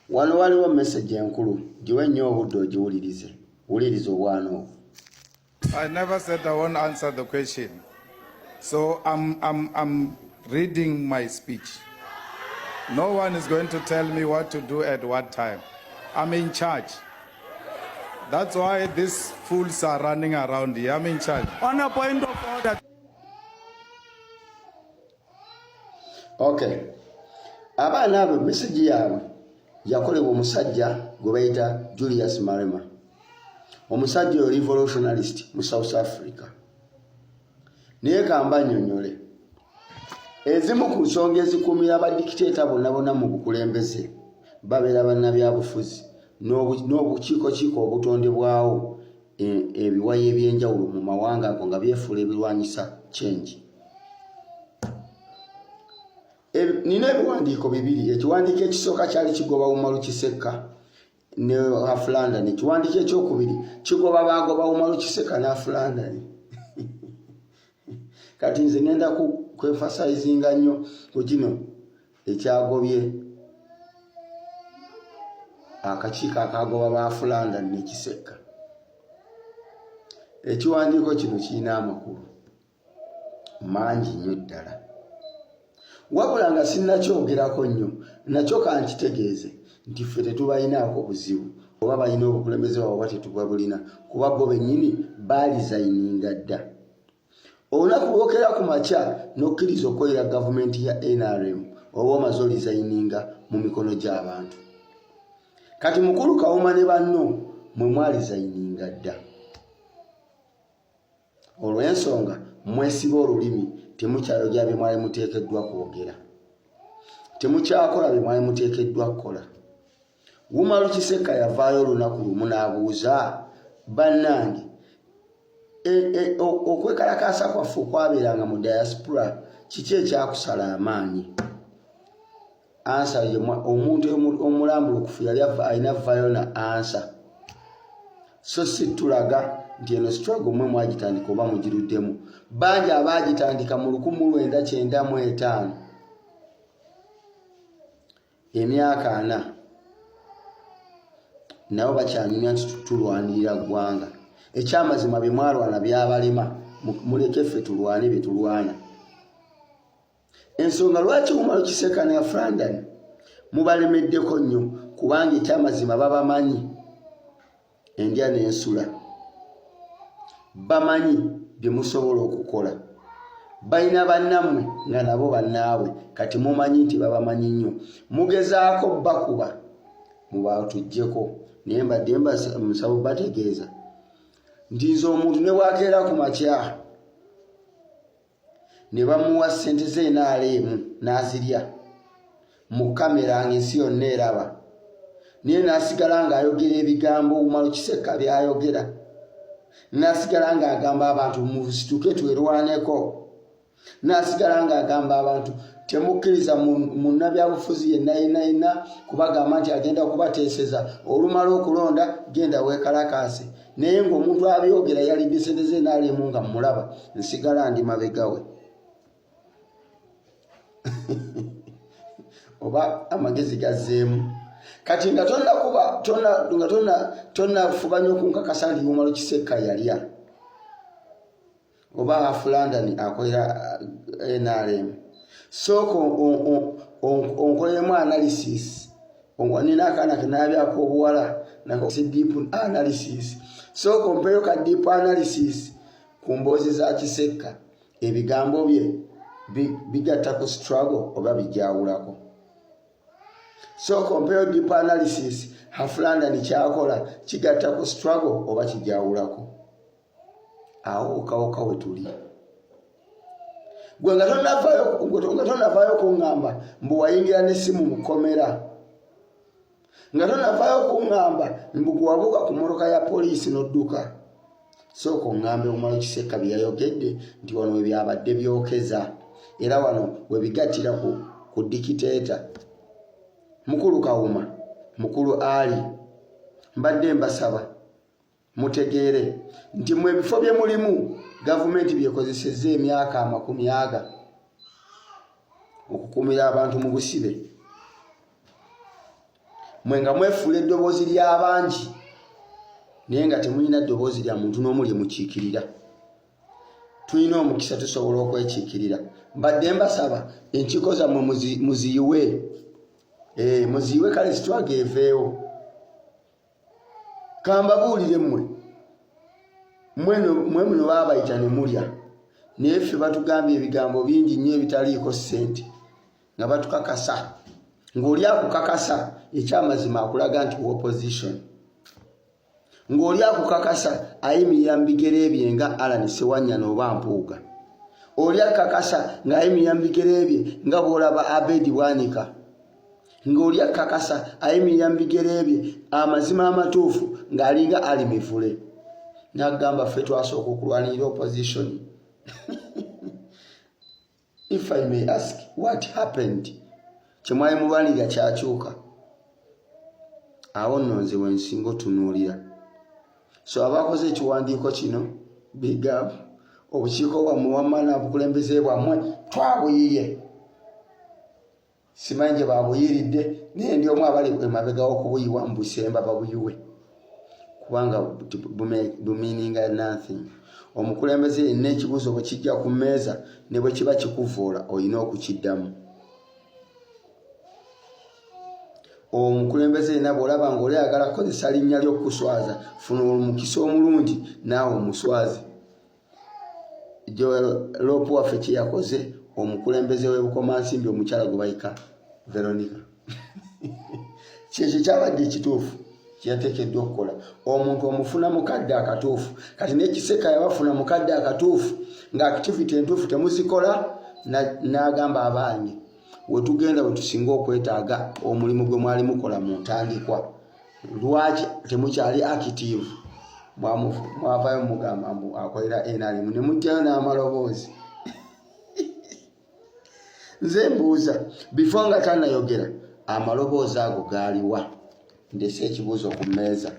Wano waliwo message enkulu giwe nnyo obudde ogiwulirize. Wuliriza obwana obwo. I never said I won't answer the question. So I'm reading my speech. No one is going to tell me what to do at what time. I'm in charge. That's why these fools are running around here. I'm in charge. On a point of order. Okay. Abaana abo message yaabwe yakolebwa omusajja gwe bayita Julius Malema. Omusajja oyo revolutionalist mu South Africa. Naye kamba nnyonnyole. Ezimu ku nsonga ezikuumira abadikiteeta bonna mu bukulembeze babeera bannabyabufuzi n'obukiiko obutondebwawo ebiwayi ebyenjawulo mu mawanga ago nga byefuula ebirwanyisa change. Nina ebiwandiiko bibiri. Ekiwandiiko ekisooka kyali kigoba Umaru Kisekka ne Afulanda. Ekiwandiiko ekyokubiri kigoba bagoba Umaru Kisekka ne Afulanda. Kati nze ngenda kwefasizinga nnyo ku kino ekyagobye akakiiko akagoba ba Afulanda ne Kisekka. Ekiwandiiko kino kirina amakulu mangi nnyo ddala. Wabula nga sinnakyogerako nnyo, nakyo kankitegeeze nti ffe tetubalinaako buzibu oba balina obukulembeze bwabwe tetubabulina kuba bo bennyini baalizayininga dda. Olunaku lwokera ku makya n'okkiriza okwera gavumenti ya NRM oba omaze olizayininga mu mikono gy'abantu. Kati mukulu Kawuma ne banno mwe mwalizayininga dda. Olw'ensonga mwesiba olulimi temukyayogera bye mwali muteekeddwa kwogera. Temukyakola bye mwali muteekeddwa kukola. Umaru Kisekka yavaayo olunaku lumu n'abuuza bannange okwekalakaasa kwaffe okwabeeranga mu diaspora kiki ekyakusala amaanyi? Ansa ye omuntu omulambulukufu yali alina vaayo na ansa. So si tulaga nti eno struggle mwe mwagitandika oba mugiruddemu. Bangi abaagitandika mu 1995 emyaka 4 nabo bakyanyumya nti tulwanirira ggwanga. Ekyamazima bye mwalwana byabalema muleke ffe tulwane bye tulwana. Ensonga lwaki Umaru Kisekka ne Afulanda mubalemeddeko nnyo kubanga ekyamazima babamanyi endya n'ensula. Bamanyi bye musobola okukola. Balina bannammwe nga nabo bannaabwe kati mumanyi nti babamanyi nnyo. Mugezaako bakuba mubatuggyeko naye mbadde musaba bategeeza nti nze omuntu ne bwakeera ku makya ne bamuwa ssente ze NRM n'azirya mu kamera ng'ensi yonna eraba naye n'asigala ng'ayogera ebigambo Umaru Kisekka by'ayogera. N'asigala ng'agamba abantu musituke twerwaneko. N'asigala ng'agamba abantu temukkiriza munnabyabufuzi yenna kubagamba nti agenda kubateeseza olumala okulonda genda weekalakaase. Naye ng'omuntu abyogera yalidde ssente ze NRM nga mulaba nsigala ndi mabega we. Oba amagezi gazzeemu. Kati nga tonnafuba nnyo okunkakasa nti Umaru Kisekka yalya oba Afulanda akolera NRM. Sooka onkolemu analysis. Nina akaana ke naabyako obuwala nakose deep analysis. Sooka ompeyo ka deep analysis ku mboozi za Kisekka. Ebigambo bye bigatta ku struggle oba bijawulako. So compare deep analysis Afulanda ni kyakola kigatta ku struggle oba kijawulako. Awo okawoka we tuli. Gwe nga tonnavaayo kuŋŋamba mbu wayingira n'essimu mukomera. Nga tonnavaayo kuŋŋamba mbu gwabuuka ku mmotoka ya poliisi n'odduka. Sooka oŋŋambe Umaru Kisekka bye yayogedde nti wano we byabadde byokeza era wano we bigattira ku dikiteeta. Mukulu Kawuma, Mukulu Ali, mbadde mbasaba mutegeere nti mu ebifo bye mulimu gavumenti byekozesezza emyaka 40 okukumira abantu mu busibe. mwe nga mwefuula eddoboozi ly'abangi naye nga temulina ddoboozi lya muntu n'omu lye mukiikirira. Tulina omukisa tusobola okwekiikirira. Mbadde mbasaba enkiiko zammwe muziyiwe. Muziyiwe kale sitwaga eveewo. Kambabuulire mmwe muno baabayita ne mulya naye ffe batugambye ebigambo bingi nnyo ebitaliiko ssente nga batukakasa. Ng'oli akukakasa ekyamazima akulaga nti opposition. Ng'oli akukakasa ayimirira mu bigere bye nga Alan Sewanyana oba Mpuuga. Oli akakasa ng'ayimirira mu bigere bye nga bw'olaba Abedi Bwanika. Ng'oli akakasa ayimirira mu bigere bye amazima amatuufu ng'alinga Ali Mivule. N'agamba ffe twasooka okulwanirira opposition. If I may ask, what happened? Kyemwali mulwanirira kyakyuka. Awo nno nze wensinga otunuulira. So abakoze ekiwandiiko kino big up. Obukiiko bwammwe wammana bukulembeze bwammwe twabuyiye. Simanyi gye babuyiridde naye ndi omu abali emabega w'okubuyiwa mu Busemba babuyiwe. Kubanga bumeaninga nothing. Omukulembeze yenna ekibuuzo bwe kijja ku mmeeza ne bwe kiba kikuvoola olina okukiddamu. Omukulembeze yenna bw'olaba ng'oli ayagala kukozesa linnya ly'okuswaza funa omukisa omulungi naawe omuswazi. Loopu waffe kye yakoze omukulembeze w'ebukomansimbi omukyala gwe bayika Veronica. Kyekyo kyabadde ekituufu kyeyateekeddwa okukola. Omuntu omufuna mukadde akatuufu. Kati n'ekiseka yabafuna mukadde akatuufu ng'activity entuufu temuzikola n'agamba abaanyi wetugenda wetusinga okwetaaga omulimu gwe mwali mukola mu ntandikwa. Lwaki temukyali active? Mwavaayo mugamba mbu akolera NRM ne mutyayo n'amaloboozi. Nze mbuuza before nga tannayogera amaloboozi ago gaaliwa? Ndese ekibuuzo ku mmeeza.